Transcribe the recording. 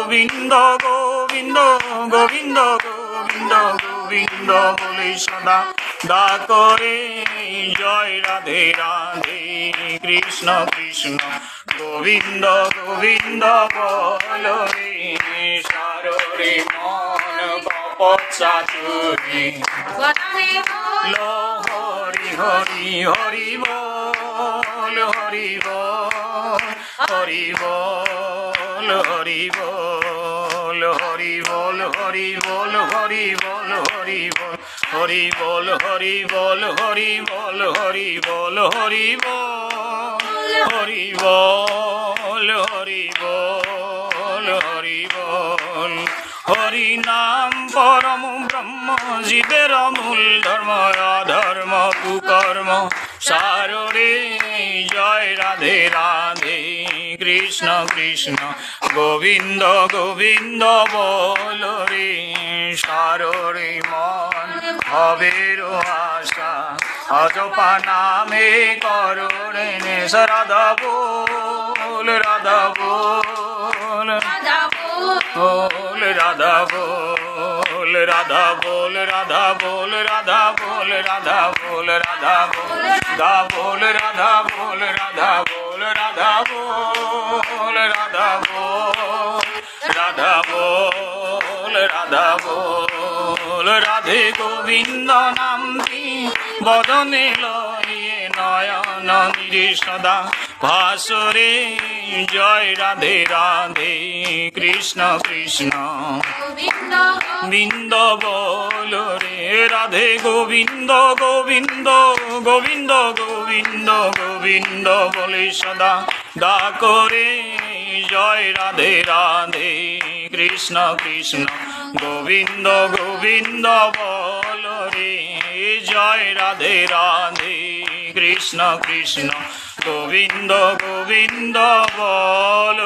গোবিন্দ গোবিন্দ গোবিন্দ গোবিন্দ গোবিন্দ বলে সদা দা করে জয় রাধে রাধে কৃষ্ণ কৃষ্ণ গোবিন্দ গোবিন্দ বল রে সারে মন কপচাতুরি লো হরি হরি হরি বল হরি বল হরি বল হরি বল হরি বল হরি বল হরি বল হরি বল হরি বল হরি বল হরি বল হরি বল হরি বল হরি বল হরি বল হরি বল হরি নাম পরম ব্রহ্ম জীবের মূল ধর্ম অধর্ম কুকর্ম সারে জয় রাধে রাধে কৃষ্ণ কৃষ্ণ গোবিন্দ গোবিন্দ বল রে সারে মন হবের আশা অজপা নামে করণে রাধা বল রাধা বল বল রাধা বল রাধা বল রাধা বল রাধা বল রাধা বল রাধা বল দা বল রাধা বল রাধা বল রাধা বল রাধা বল রাধা বল রাধা বল রাধে গোবিন্দ নামটি বদনে লয়ে নয়ন নিরে সদা ভাসরে জয় রাধে রাধে কৃষ্ণ কৃষ্ণ গোবিন্দ বল রে রাধে গোবিন্দ গোবিন্দ গোবিন্দ গোবিন্দ গোবিন্দ বলে সদা দা করে জয় রাধে রাধে কৃষ্ণ কৃষ্ণ গোবিন্দ গোবিন্দ বল রে জয় রাধে রাধে কৃষ্ণ কৃষ্ণ গোবিন্দ গোবিন্দ বল